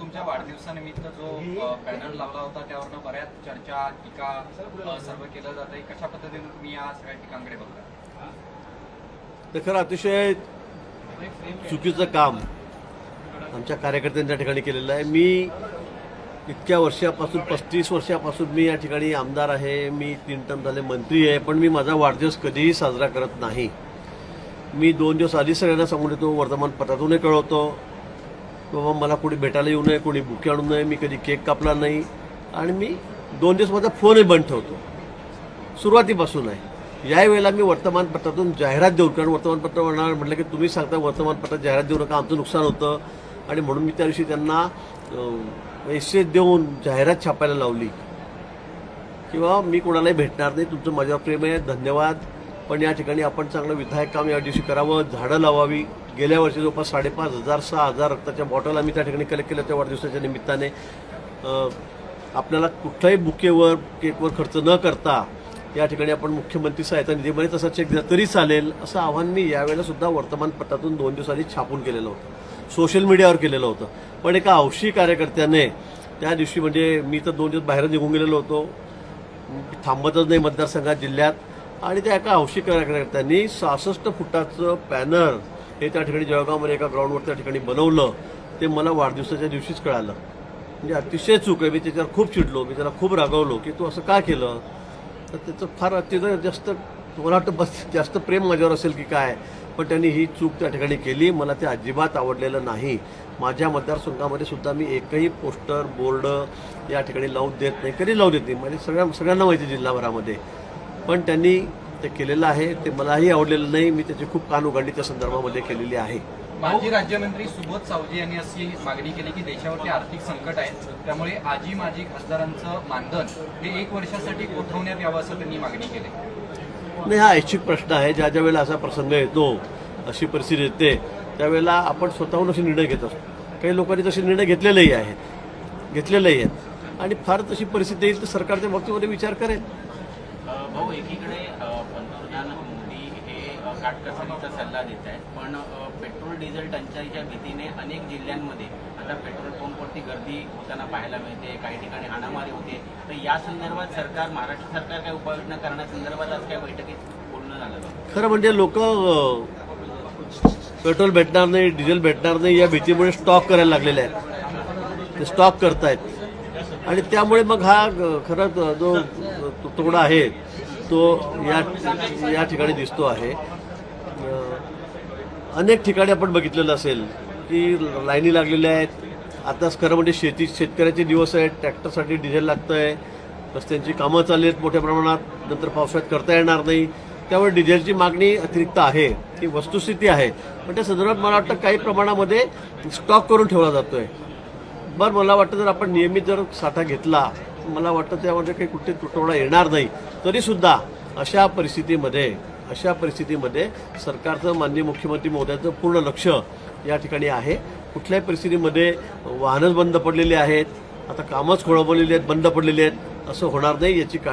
तुमच्या वाढदिवसानिमित्त जो पॅनल लावला होता त्यावरनं बऱ्याच चर्चा टीका सर्व केलं जात आहे. कशा पद्धतीने तुम्ही या सगळ्या टीकांकडे बघता? ते खरं अतिशय चुकीचं काम आमच्या कार्यकर्त्यांच्या ठिकाणी केलेलं आहे. मी इतक्या वर्षापासून 35 वर्षापासून मी या ठिकाणी आमदार आहे. मी 3 टर्म झाले मंत्री आहे, पण मी माझा वाढदिवस कधीही साजरा करत नाही. मी 2 दिवस आधी सगळ्यांना सांगून येतो, वर्तमानपत्रातूनही कळवतो बाबा मला कोणी भेटायला येऊ नये, कोणी बुके आणू नये. मी कधी केक कापला नाही आणि मी 2 दिवस माझा फोनही बंद ठेवतो. सुरुवातीपासून आहे. यावेळेला मी वर्तमानपत्रातून जाहिरात देऊन, कारण वर्तमानपत्र म्हटलं की तुम्ही सांगता वर्तमानपत्रात जाहिरात देऊ नका, आमचं नुकसान होतं, आणि म्हणून मी त्या दिवशी त्यांना पैसे देऊन जाहिरात छापायला लावली किंवा मी कोणालाही भेटणार नाही, तुमचं माझ्यावर प्रेम आहे, धन्यवाद, पण या ठिकाणी आपण चांगलं विधायक काम या दिवशी करावं, झाडं लावावी. गेल्या वर्षी जवळपास 5,500 6,000 रक्ताच्या बॉटल आम्ही त्या ठिकाणी कलेक्ट केल्या त्या वाढदिवसाच्या निमित्ताने. आपल्याला कुठल्याही बुकेवर केकवर खर्च न करता या ठिकाणी आपण मुख्यमंत्री सहायता निधीमध्ये तसा चेक दिला तरी चालेल, असं आव्हान मी यावेळेला सुद्धा वर्तमानपत्रातून 2 दिवस आधी छापून केलेलं होतं, सोशल मीडियावर केलेलं होतं. पण एका हौशी कार्यकर्त्याने त्या दिवशी, म्हणजे मी तर 2 दिवस बाहेर निघून गेलेलो होतो, थांबतच नाही मतदारसंघात, जिल्ह्यात, आणि त्या एका हौशी कार्यकर्त्यांनी 66 फुटाचं पॅनर हे त्या ठिकाणी जळगावमध्ये एका ग्राउंडवर त्या ठिकाणी बनवलं. ते मला वाढदिवसाच्या दिवशीच कळालं. म्हणजे अतिशय चूक आहे. मी त्याच्यावर खूप चिडलो, मी त्याला खूप रागवलो की तू असं का केलं. तर त्याचं फार अतिशय जास्त, मला वाटतं बस जास्त प्रेम माझ्यावर असेल की काय, पण त्यांनी ही चूक त्या ठिकाणी केली. मला ते अजिबात आवडलेलं नाही. माझ्या मतदारसंघामध्ये सुद्धा मी एकही पोस्टर बोर्ड या ठिकाणी लावून देत नाही, कधी लावून देत नाही. म्हणजे सगळ्यांना माहिती जिल्हाभरामध्ये, पण त्यांनी ते केलेलं आहे. ते मलाही आवडलेलं नाही. मी त्याची खूप कानउघाडणी त्या संदर्भामध्ये केलेली आहे. माजी राज्यमंत्री सुबोध सावजी यांनी अशी मागणी केली की देशावरती आर्थिक संकट आहे, त्यामुळे आजी माजी खासदारांचं मानधन हे 1 वर्षासाठी गोठवण्यात यावं असं त्यांनी मागणी केली. नाही, हा ऐच्छिक प्रश्न आहे. ज्या ज्या वेळेला असा प्रसंग येतो, अशी परिस्थिती येते, त्यावेळेला आपण स्वतःहून असे निर्णय घेत असतो. काही लोकांनी तसे निर्णय घेतलेलेही आहेत, आणि फार तशी परिस्थिती येईल तर सरकारच्या बाबतीमध्ये विचार करेल. भाऊ, एकीकडे पंतप्रधान मोदी हे काटकसरीचा सल्ला देत आहेत, पण पेट्रोल डिझेल टंचाईच्या भीतीने अनेक जिल्ह्यांमध्ये आता पेट्रोल पंपवरती गर्दी होताना पाहायला मिळते, काही ठिकाणी हाणामारी होते. तर या संदर्भात महाराष्ट्र सरकार काय उपाययोजना करण्यासंदर्भात आज काय बैठकीत बोलणं झालं? खरं म्हणजे लोक पेट्रोल भेटणार नाही, डिझेल भेटणार नाही या भीतीमुळे स्टॉक करायला लागलेले आहेत. ते स्टॉक करतायत, आणि त्यामुळे मग हा खरं जो तुटवडा आहे तो या ठिकाणी दिसतो आहे. अनेक ठिकाणी आपण बघितलेलं असेल की लाईनी लागलेल्या आहेत. आताच खरं म्हणजे शेतकऱ्याचे दिवस आहेत, ट्रॅक्टरसाठी डिझेल लागतं आहे, रस्त्यांची कामं चालली आहेत मोठ्या प्रमाणात, नंतर पावसाळ्यात करता येणार नाही, त्यामुळे डिझेलची मागणी अतिरिक्त आहे, ही वस्तुस्थिती आहे. पण त्या संदर्भात मला वाटतं काही प्रमाणामध्ये स्टॉक करून ठेवला जातो आहे. बरं, मला वाटतं जर आपण नियमित जर साठा घेतला, मला वाटतं त्यामध्ये काही कुठे तुटवडा येणार नाही. तरीसुद्धा अशा परिस्थितीमध्ये सरकारचं, माननीय मुख्यमंत्री महोदयाचं पूर्ण लक्ष या ठिकाणी आहे. कुठल्याही परिस्थितीमध्ये वाहनच बंद पडलेली आहेत, आता कामच खोळंबलेली आहेत, बंद पडलेली आहेत, असं होणार नाही याची